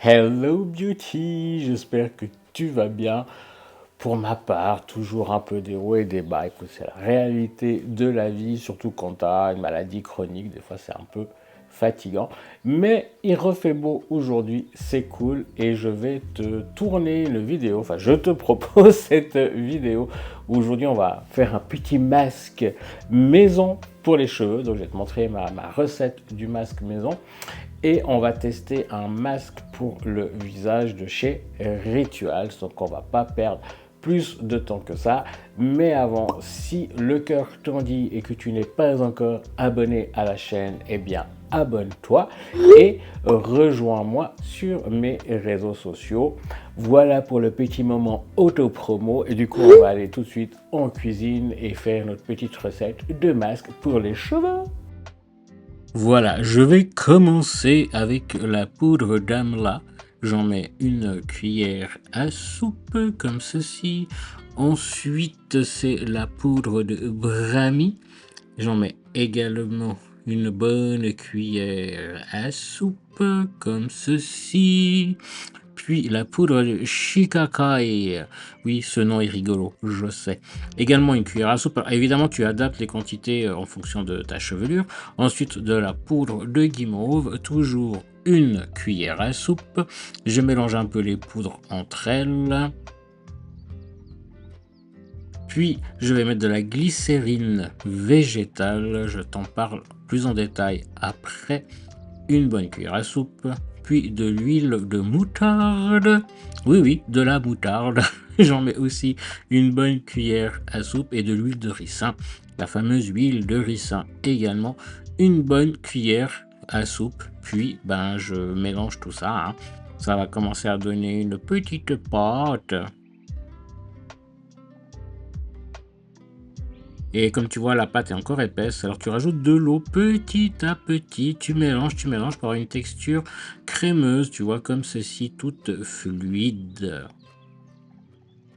Hello Beauty, j'espère que tu vas bien. Pour ma part, toujours un peu des hauts et des bas. Écoute, c'est la réalité de la vie, surtout quand tu as une maladie chronique. Des fois, c'est un peu fatigant. Mais il refait beau aujourd'hui, c'est cool. Et je vais te tourner une vidéo, enfin, je te propose cette vidéo où aujourd'hui, on va faire un petit masque maison pour les cheveux. Donc, je vais te montrer ma recette du masque maison. Et on va tester un masque pour le visage de chez Rituals. Donc, on va pas perdre plus de temps que ça. Mais avant, si le cœur t'en dit et que tu n'es pas encore abonné à la chaîne, eh bien, abonne-toi et rejoins-moi sur mes réseaux sociaux. Voilà pour le petit moment auto-promo. Et du coup, on va aller tout de suite en cuisine et faire notre petite recette de masque pour les cheveux. Voilà, je vais commencer avec la poudre d'amla. J'en mets une cuillère à soupe comme ceci. Ensuite, c'est la poudre de brami. J'en mets également une bonne cuillère à soupe comme ceci. Puis la poudre de shikakai. Oui, ce nom est rigolo, je sais. Également une cuillère à soupe. Alors, évidemment, tu adaptes les quantités en fonction de ta chevelure. Ensuite, de la poudre de guimauve, toujours une cuillère à soupe. Je mélange un peu les poudres entre elles. Puis, je vais mettre de la glycérine végétale. Je t'en parle plus en détail après. Une bonne cuillère à soupe. Puis de l'huile de moutarde. Oui, de la moutarde. J'en mets aussi une bonne cuillère à soupe et de l'huile de ricin. La fameuse huile de ricin également. Une bonne cuillère à soupe. Puis, je mélange tout ça. Ça va commencer à donner une petite pâte. Et comme tu vois, la pâte est encore épaisse, alors tu rajoutes de l'eau petit à petit, tu mélanges pour avoir une texture crémeuse, tu vois, comme ceci, toute fluide.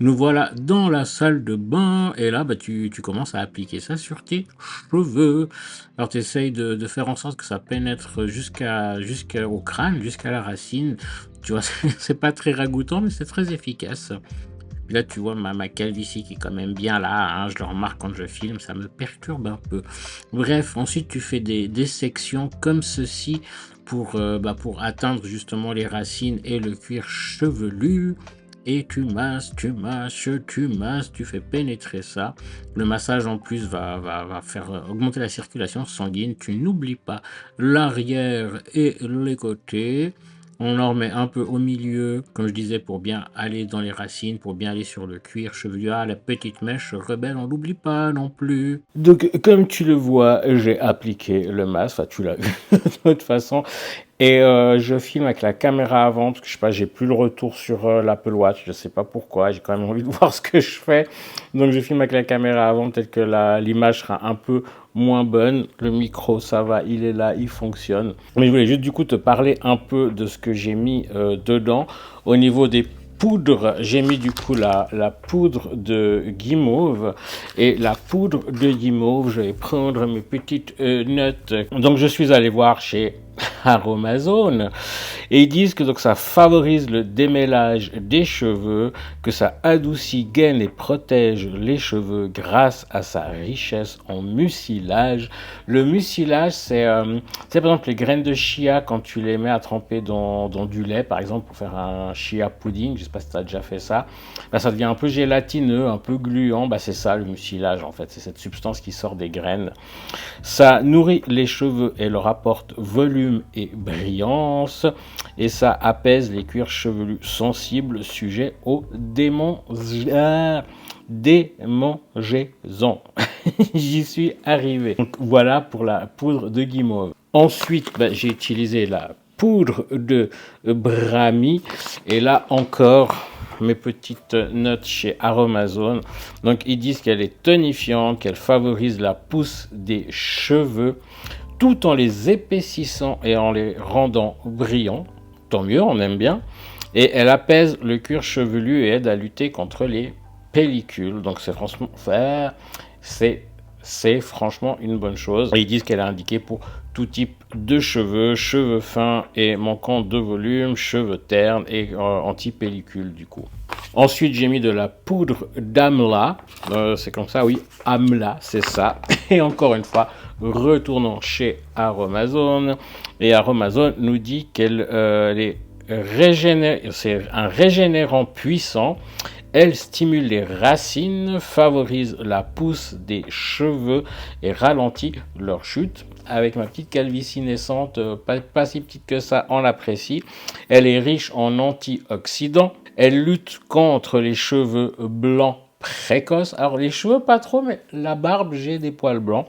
Nous voilà dans la salle de bain, et là, tu commences à appliquer ça sur tes cheveux. Alors tu essayes de faire en sorte que ça pénètre jusqu'au crâne, jusqu'à la racine. Tu vois, c'est pas très ragoûtant, mais c'est très efficace. Là, tu vois ma calvitie qui est quand même bien là, je le remarque quand je filme, ça me perturbe un peu. Bref, ensuite tu fais des sections comme ceci pour atteindre justement les racines et le cuir chevelu. Et tu masses, tu fais pénétrer ça. Le massage en plus va faire augmenter la circulation sanguine. Tu n'oublies pas l'arrière et les côtés. On en remet un peu au milieu, comme je disais, pour bien aller dans les racines, pour bien aller sur le cuir chevelu. La petite mèche rebelle, on l'oublie pas non plus. Donc, comme tu le vois, j'ai appliqué le masque, enfin tu l'as vu de toute façon. Et je filme avec la caméra avant, parce que je sais pas, j'ai plus le retour sur l'Apple Watch, je sais pas pourquoi, j'ai quand même envie de voir ce que je fais. Donc je filme avec la caméra avant, peut-être que l'image sera un peu moins bonne. Le micro, ça va, il est là, il fonctionne. Mais je voulais juste du coup te parler un peu de ce que j'ai mis dedans. Au niveau des poudres, j'ai mis du coup la poudre de guimauve. Et la poudre de guimauve, je vais prendre mes petites notes. Donc je suis allé voir chez Aromazone et ils disent que donc ça favorise le démêlage des cheveux, que ça adoucit, gaine et protège les cheveux grâce à sa richesse en mucilage. Le mucilage, c'est par exemple les graines de chia, quand tu les mets à tremper dans du lait par exemple pour faire un chia pudding, je sais pas si tu as déjà fait ça, ça devient un peu gélatineux, un peu gluant, c'est ça le mucilage en fait, c'est cette substance qui sort des graines. Ça nourrit les cheveux et leur apporte volume et brillance, et ça apaise les cuirs chevelus sensibles sujets aux démangeaisons. J'y suis arrivé. Donc voilà pour la poudre de guimauve. Ensuite, j'ai utilisé la poudre de brami, et là encore mes petites notes chez Aromazone. Donc ils disent qu'elle est tonifiante, qu'elle favorise la pousse des cheveux tout en les épaississant et en les rendant brillants. Tant mieux, on aime bien. Et elle apaise le cuir chevelu et aide à lutter contre les pellicules. Donc c'est franchement, c'est c'est franchement une bonne chose. Ils disent qu'elle est indiquée pour tout type de cheveux, cheveux fins et manquant de volume, cheveux ternes et anti-pellicule du coup. Ensuite, j'ai mis de la poudre d'Amla. C'est comme ça, oui, Amla, c'est ça. Et encore une fois, retournons chez Aromazone. Et Aromazone nous dit qu'elle c'est un régénérant puissant. Elle stimule les racines, favorise la pousse des cheveux et ralentit leur chute. Avec ma petite calvitie naissante, pas si petite que ça, on l'apprécie. Elle est riche en antioxydants. Elle lutte contre les cheveux blancs précoces. Alors les cheveux pas trop, mais la barbe, j'ai des poils blancs.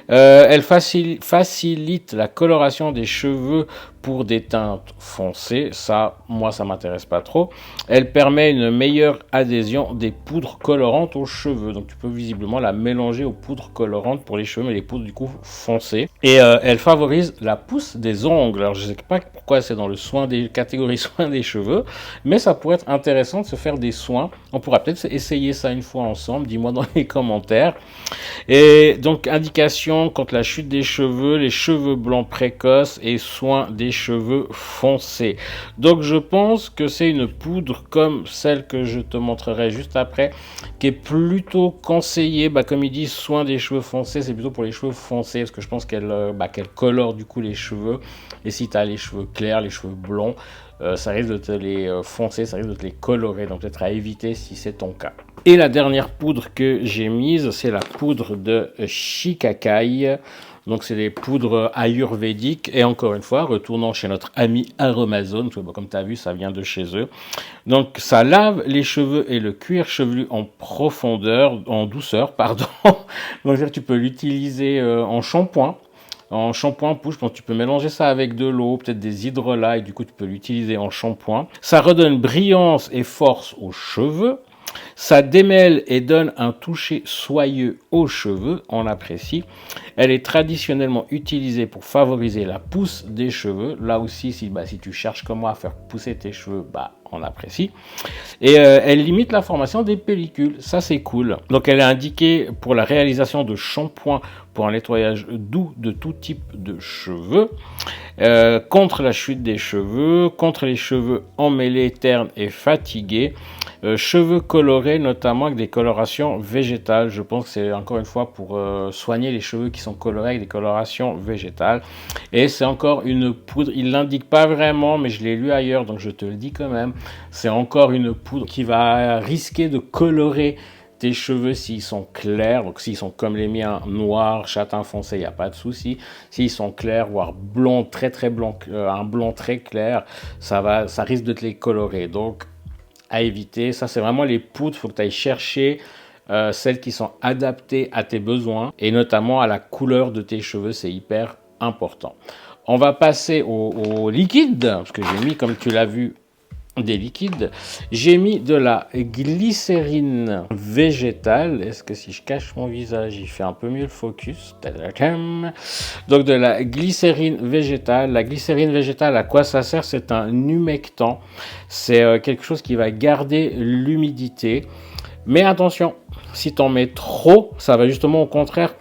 Elle facilite la coloration des cheveux pour des teintes foncées. Ça, moi, ça m'intéresse pas trop. Elle permet une meilleure adhésion des poudres colorantes aux cheveux. Donc, tu peux visiblement la mélanger aux poudres colorantes pour les cheveux, mais les poudres, du coup, foncées. Et elle favorise la pousse des ongles. Alors, je sais pas pourquoi c'est dans le soin des catégories soins des cheveux, mais ça pourrait être intéressant de se faire des soins. On pourra peut-être essayer ça une fois ensemble. Dis-moi dans les commentaires. Et donc, indication contre la chute des cheveux, les cheveux blancs précoces et soins des cheveux foncés. Donc, je pense que c'est une poudre comme celle que je te montrerai juste après, qui est plutôt conseillée, comme ils disent, soins des cheveux foncés, c'est plutôt pour les cheveux foncés, parce que je pense qu'elle colore du coup les cheveux. Et si tu as les cheveux clairs, les cheveux blonds, ça risque de te les foncer, ça risque de te les colorer, donc peut-être à éviter si c'est ton cas. Et la dernière poudre que j'ai mise, c'est la poudre de Shikakai. Donc c'est des poudres ayurvédiques. Et encore une fois, retournons chez notre ami Aromazone, comme tu as vu, ça vient de chez eux. Donc ça lave les cheveux et le cuir chevelu en profondeur, en douceur, pardon. Donc tu peux l'utiliser en shampoing. En shampoing push, tu peux mélanger ça avec de l'eau, peut-être des hydrolats, et du coup tu peux l'utiliser en shampoing. Ça redonne brillance et force aux cheveux. Ça démêle et donne un toucher soyeux aux cheveux, on l'apprécie. Elle est traditionnellement utilisée pour favoriser la pousse des cheveux. Là aussi, si tu cherches comme moi à faire pousser tes cheveux, on apprécie. Et elle limite la formation des pellicules, ça c'est cool. Donc elle est indiquée pour la réalisation de shampoings pour un nettoyage doux de tout type de cheveux, contre la chute des cheveux, contre les cheveux emmêlés, ternes et fatigués, cheveux colorés notamment avec des colorations végétales. Je pense que c'est encore une fois pour soigner les cheveux qui sont colorés avec des colorations végétales. Et c'est encore une poudre, il l'indique pas vraiment, mais je l'ai lu ailleurs, donc je te le dis quand même. C'est encore une poudre qui va risquer de colorer tes cheveux s'ils sont clairs, donc s'ils sont comme les miens, noirs, châtain foncé, il n'y a pas de souci. S'ils sont clairs, voire blond, très très blanc, un blond très clair, ça risque de te les colorer. Donc à éviter, ça c'est vraiment les poudres, il faut que tu ailles chercher celles qui sont adaptées à tes besoins et notamment à la couleur de tes cheveux, c'est hyper important. On va passer au liquide, parce que j'ai mis, comme tu l'as vu, des liquides. J'ai mis de la glycérine végétale. Est-ce que si je cache mon visage, il fait un peu mieux le focus? Donc de la glycérine végétale. La glycérine végétale, à quoi ça sert? C'est un humectant. C'est quelque chose qui va garder l'humidité. Mais attention, si tu en mets trop, ça va justement au contraire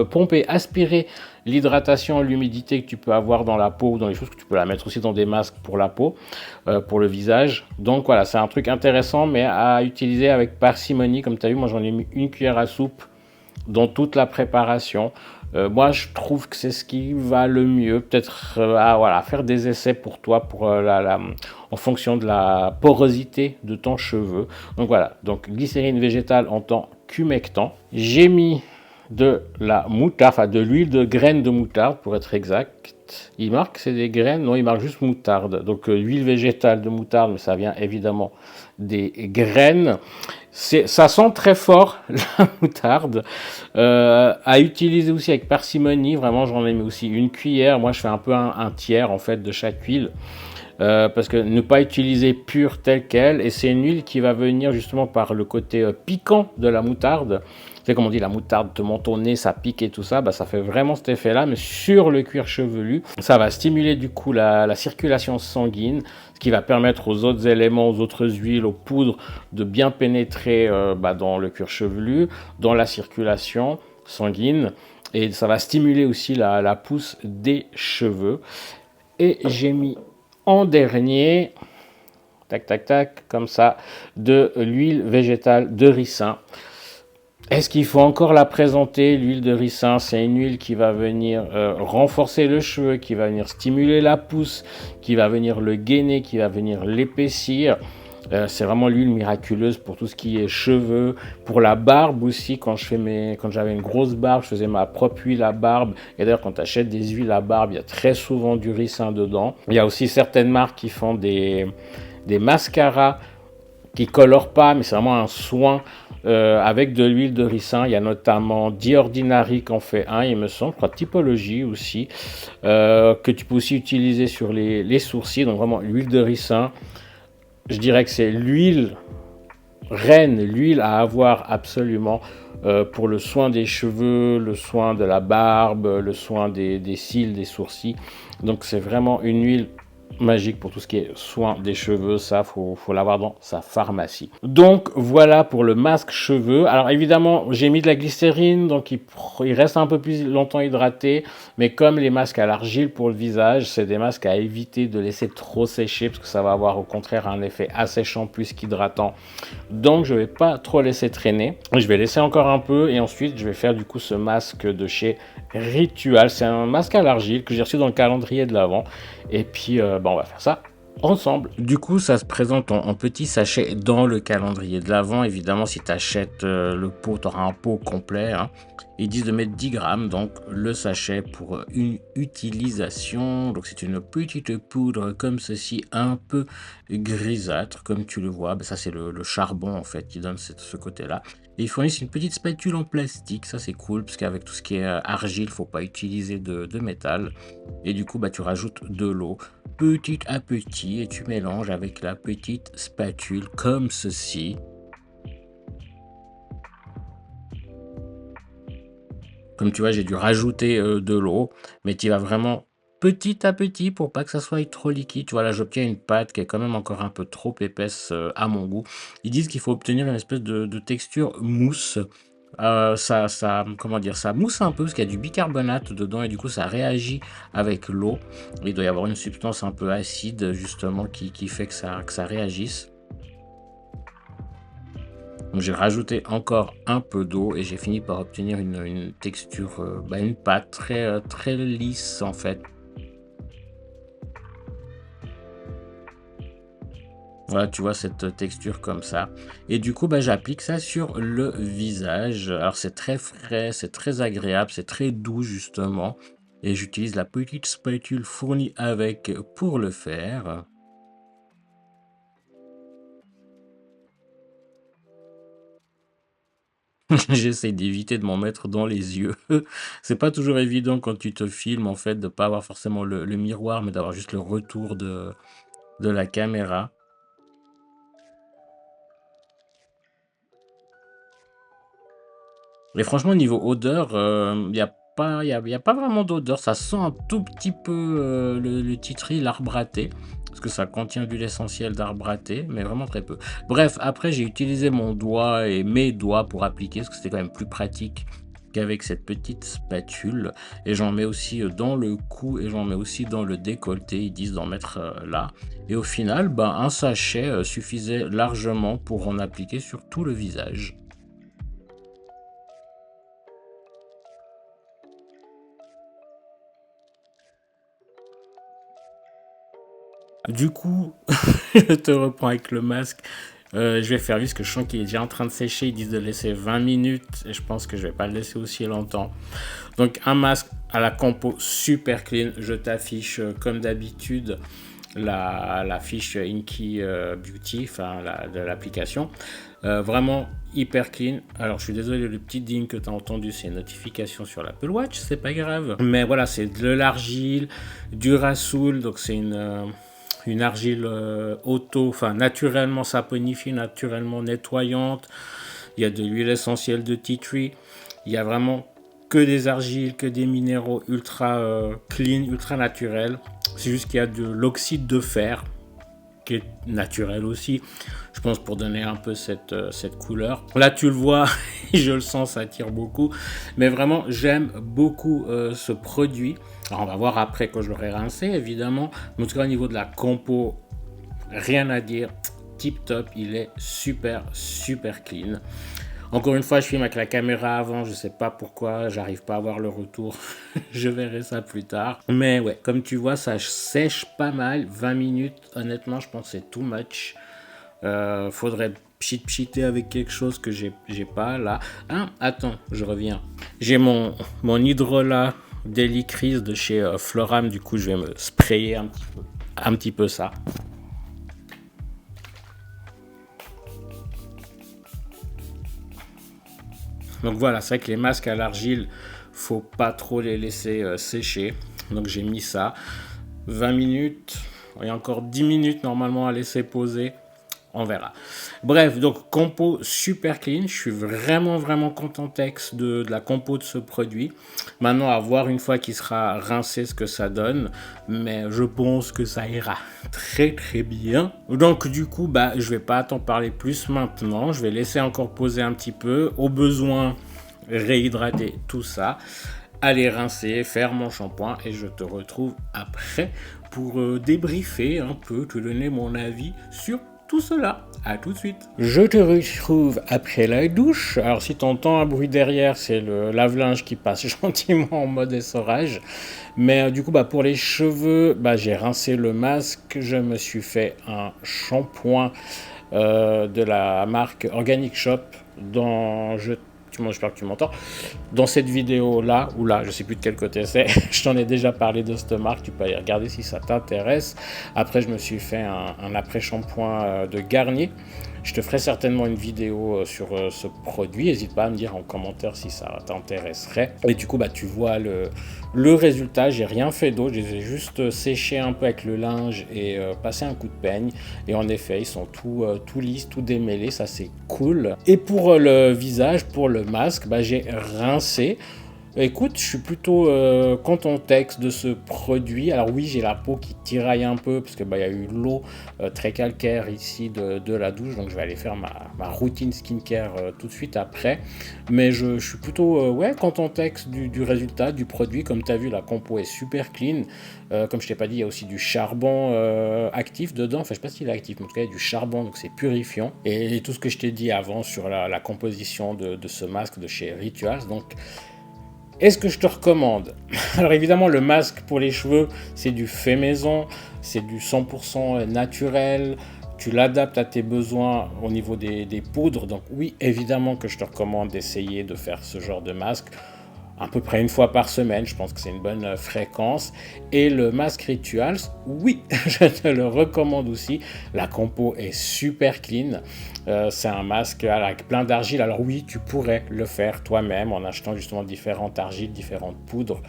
pomper, aspirer l'hydratation, l'humidité que tu peux avoir dans la peau ou dans les choses, que tu peux la mettre aussi dans des masques pour la peau, pour le visage. Donc voilà, c'est un truc intéressant, mais à utiliser avec parcimonie. Comme tu as vu, moi j'en ai mis une cuillère à soupe dans toute la préparation. Moi je trouve que c'est ce qui va le mieux. Peut-être faire des essais pour toi, en fonction de la porosité de ton cheveu. Donc voilà, donc glycérine végétale en tant qu'humectant. J'ai mis de la moutarde, de l'huile de graines de moutarde pour être exact. Il marque que c'est des graines, non, il marque juste moutarde. Donc huile végétale de moutarde, mais ça vient évidemment des graines. Ça sent très fort la moutarde. À utiliser aussi avec parcimonie. Vraiment, j'en ai mis aussi une cuillère. Moi, je fais un peu un tiers en fait de chaque huile. Parce que ne pas utiliser pure telle qu'elle, et c'est une huile qui va venir justement par le côté piquant de la moutarde. Tu sais, comme on dit, la moutarde te monte au nez, ça pique et tout ça, ça fait vraiment cet effet-là, mais sur le cuir chevelu, ça va stimuler du coup la circulation sanguine, ce qui va permettre aux autres éléments, aux autres huiles, aux poudres de bien pénétrer dans le cuir chevelu, dans la circulation. sanguine et ça va stimuler aussi la pousse des cheveux. Et j'ai mis en dernier, tac tac tac, comme ça, de l'huile végétale de ricin. Est-ce qu'il faut encore la présenter? L'huile de ricin, c'est une huile qui va venir renforcer le cheveu, qui va venir stimuler la pousse, qui va venir le gainer, qui va venir l'épaissir. C'est vraiment l'huile miraculeuse pour tout ce qui est cheveux, pour la barbe aussi. Quand j'avais une grosse barbe, je faisais ma propre huile à barbe. Et d'ailleurs, quand tu achètes des huiles à barbe, il y a très souvent du ricin dedans. Il y a aussi certaines marques qui font des mascaras qui colorent pas, mais c'est vraiment un soin avec de l'huile de ricin. Il y a notamment The Ordinary qui en fait un, il me semble, je crois Typologie aussi, que tu peux aussi utiliser sur les sourcils. Donc vraiment, l'huile de ricin, je dirais que c'est l'huile reine, l'huile à avoir absolument pour le soin des cheveux, le soin de la barbe, le soin des cils, des sourcils. Donc c'est vraiment une huile magique pour tout ce qui est soin des cheveux, ça faut l'avoir dans sa pharmacie. Donc voilà pour le masque cheveux. Alors évidemment j'ai mis de la glycérine, donc il reste un peu plus longtemps hydraté, mais comme les masques à l'argile pour le visage, c'est des masques à éviter de laisser trop sécher parce que ça va avoir au contraire un effet asséchant plus qu'hydratant. Donc je vais pas trop laisser traîner, je vais laisser encore un peu et ensuite je vais faire du coup ce masque de chez Ritual. C'est un masque à l'argile que j'ai reçu dans le calendrier de l'Avent. Et puis, on va faire ça ensemble. Du coup, ça se présente en petit sachet dans le calendrier de l'Avent. Évidemment, si tu achètes le pot, tu auras un pot complet. Hein. Ils disent de mettre 10 grammes, donc le sachet pour une utilisation. Donc, c'est une petite poudre comme ceci, un peu grisâtre, comme tu le vois. Ben, ça, c'est le charbon, en fait, qui donne ce côté-là. Et ils fournissent une petite spatule en plastique. Ça, c'est cool, parce qu'avec tout ce qui est argile, il ne faut pas utiliser de métal. Et du coup, tu rajoutes de l'eau petit à petit et tu mélanges avec la petite spatule comme ceci. Comme tu vois, j'ai dû rajouter de l'eau, mais tu vas vraiment petit à petit pour pas que ça soit trop liquide. Tu vois, là, j'obtiens une pâte qui est quand même encore un peu trop épaisse à mon goût. Ils disent qu'il faut obtenir une espèce de texture mousse. Comment dire, ça mousse un peu parce qu'il y a du bicarbonate dedans et du coup ça réagit avec l'eau. Il doit y avoir une substance un peu acide justement qui fait que ça réagisse. Donc j'ai rajouté encore un peu d'eau et j'ai fini par obtenir une texture, une pâte très lisse en fait. Voilà, tu vois cette texture comme ça. Et du coup, j'applique ça sur le visage. Alors c'est très frais, c'est très agréable, c'est très doux justement. Et j'utilise la petite spatule fournie avec pour le faire. J'essaie d'éviter de m'en mettre dans les yeux. C'est pas toujours évident quand tu te filmes en fait de pas avoir forcément le miroir, mais d'avoir juste le retour de la caméra. Et franchement, niveau odeur, il y a pas y a pas vraiment d'odeur. Ça sent un tout petit peu, le titri, l'arbre à thé, parce que ça contient d'huile essentielle d'arbre à thé, mais vraiment très peu. Bref, après j'ai utilisé mon doigt et mes doigts pour appliquer, parce que c'était quand même plus pratique qu'avec cette petite spatule. Et j'en mets aussi, dans le cou et j'en mets aussi dans le décolleté. Ils disent d'en mettre, là. Et au final, un sachet, suffisait largement pour en appliquer sur tout le visage. Du coup, je te reprends avec le masque. Je vais faire vite parce que je sens qu'il est déjà en train de sécher. Ils disent de laisser 20 minutes et je pense que je vais pas le laisser aussi longtemps. Donc un masque à la compo super clean. Je t'affiche comme d'habitude la fiche Inky Beauty, de l'application. Vraiment hyper clean. Alors je suis désolé, le petit ding que tu as entendu, c'est une notification sur l'Apple Watch, c'est pas grave. Mais voilà, c'est de l'argile, du rasoul, donc c'est une argile naturellement saponifie, naturellement nettoyante. Il y a de l'huile essentielle de tea tree. Il y a vraiment que des argiles, que des minéraux ultra clean, ultra naturels. C'est juste qu'il y a de l'oxyde de fer qui est naturel aussi, je pense pour donner un peu cette couleur. Là tu le vois, je le sens, ça tire beaucoup, mais vraiment j'aime beaucoup ce produit. Alors on va voir après quand je l'aurai rincé évidemment, mais en tout cas au niveau de la compo, rien à dire, tip top, il est super clean. Encore une fois, je filme avec la caméra avant, je sais pas pourquoi, j'arrive pas à voir le retour, je verrai ça plus tard. Mais ouais, comme tu vois, ça sèche pas mal, 20 minutes, honnêtement, je pense que c'est too much. Faudrait pchiter avec quelque chose que j'ai pas là. Ah, attends, je reviens. J'ai mon hydrolat Daily Crease de chez Floram, du coup je vais me sprayer un petit peu ça. Donc voilà, c'est vrai que les masques à l'argile, faut pas trop les laisser sécher. Donc j'ai mis ça. 20 minutes, il y a encore 10 minutes normalement à laisser poser. On verra. Bref, donc compo super clean. Je suis vraiment content de la compo de ce produit. Maintenant, à voir une fois qu'il sera rincé ce que ça donne. Mais je pense que ça ira très bien. Donc du coup, je vais pas t'en parler plus maintenant. Je vais laisser encore poser un petit peu. Au besoin, réhydrater tout ça. Aller rincer, faire mon shampoing. Et je te retrouve après pour débriefer un peu, te donner mon avis sur tout cela. À tout de suite. Je te retrouve après la douche. Alors si tu entends un bruit derrière, c'est le lave-linge qui passe gentiment en mode essorage. Mais du coup, pour les cheveux, j'ai rincé le masque. Je me suis fait un shampoing de la marque Organic Shop dont j'espère que tu m'entends. Dans cette vidéo là, ou là, je sais plus de quel côté c'est, je t'en ai déjà parlé de cette marque, tu peux aller regarder si ça t'intéresse. Après, je me suis fait un après-shampoing de Garnier. Je te ferai certainement une vidéo sur ce produit. N'hésite pas à me dire en commentaire si ça t'intéresserait. Et du coup, tu vois le résultat. J'ai rien fait d'autre. Je les ai juste séchés un peu avec le linge et passé un coup de peigne. Et en effet, ils sont tout lisses, tout démêlés. Ça, c'est cool. Et pour le visage, pour le masque, j'ai rincé. Écoute, je suis plutôt content de ce produit. Alors oui, j'ai la peau qui tiraille un peu parce que y a eu l'eau très calcaire ici de la douche, donc je vais aller faire ma routine skincare tout de suite après. Mais je suis plutôt content du résultat du produit. Comme tu as vu, la compo est super clean. Comme je t'ai pas dit, il y a aussi du charbon actif dedans. Enfin, je sais pas s'il est actif, mais en tout cas, il y a du charbon, donc c'est purifiant. Et tout ce que je t'ai dit avant sur la composition de ce masque de chez Rituals. Donc est-ce que je te recommande? Alors évidemment, le masque pour les cheveux, c'est du fait maison, c'est du 100% naturel, tu l'adaptes à tes besoins au niveau des poudres. Donc oui, évidemment que je te recommande d'essayer de faire ce genre de masque à peu près une fois par semaine. Je pense que c'est une bonne fréquence. Et le masque Rituals, oui, je te le recommande aussi. La compo est super clean. C'est un masque avec plein d'argile. Alors oui, tu pourrais le faire toi-même en achetant justement différentes argiles, différentes poudres.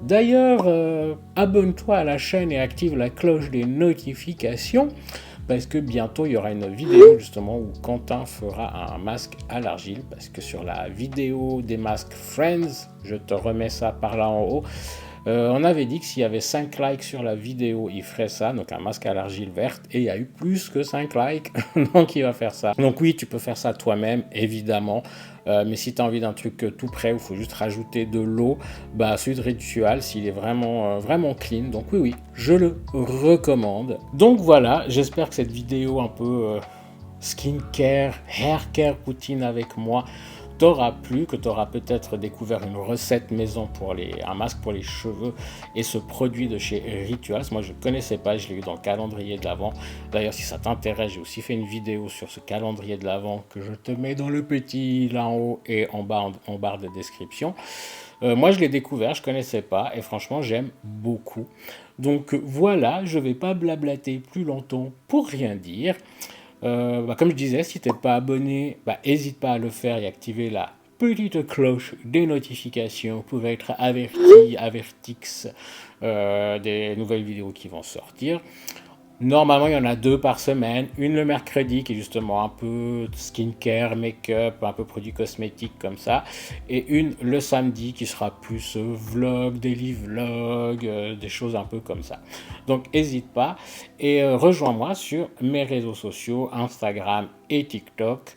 D'ailleurs, abonne-toi à la chaîne et active la cloche des notifications, parce que bientôt il y aura une vidéo justement où Quentin fera un masque à l'argile, parce que sur la vidéo des masques Friends, je te remets ça par là en haut, on avait dit que s'il y avait 5 likes sur la vidéo, il ferait ça, donc un masque à l'argile verte, et il y a eu plus que 5 likes, donc il va faire ça. Donc oui, tu peux faire ça toi-même, évidemment, mais si tu as envie d'un truc tout prêt, où il faut juste rajouter de l'eau, celui de Rituals, il est vraiment clean, donc oui, je le recommande. Donc voilà, j'espère que cette vidéo un peu skincare, haircare routine avec moi t'aura plu, que t'auras peut-être découvert une recette maison pour un masque pour les cheveux et ce produit de chez Rituals. Moi je ne connaissais pas, je l'ai eu dans le calendrier de l'Avent. D'ailleurs si ça t'intéresse, j'ai aussi fait une vidéo sur ce calendrier de l'Avent que je te mets dans le petit là en haut et en barre de description. Moi je l'ai découvert, je ne connaissais pas et franchement j'aime beaucoup. Donc voilà, je ne vais pas blablater plus longtemps pour rien dire. Comme je disais, si tu n'es pas abonné, n'hésite pas à le faire et activer la petite cloche des notifications pour être avertix des nouvelles vidéos qui vont sortir. Normalement, il y en a 2 par semaine. Une le mercredi, qui est justement un peu skincare, make-up, un peu produits cosmétiques comme ça. Et une le samedi, qui sera plus vlog, daily vlog, des choses un peu comme ça. Donc, n'hésite pas. Et rejoins-moi sur mes réseaux sociaux, Instagram et TikTok.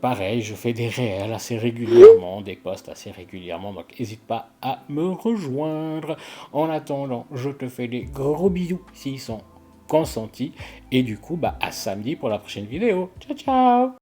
Pareil, je fais des réels assez régulièrement, des posts assez régulièrement, donc n'hésite pas à me rejoindre. En attendant, je te fais des gros bisous s'ils sont consentis. Et du coup, bah, à samedi pour la prochaine vidéo. Ciao, ciao!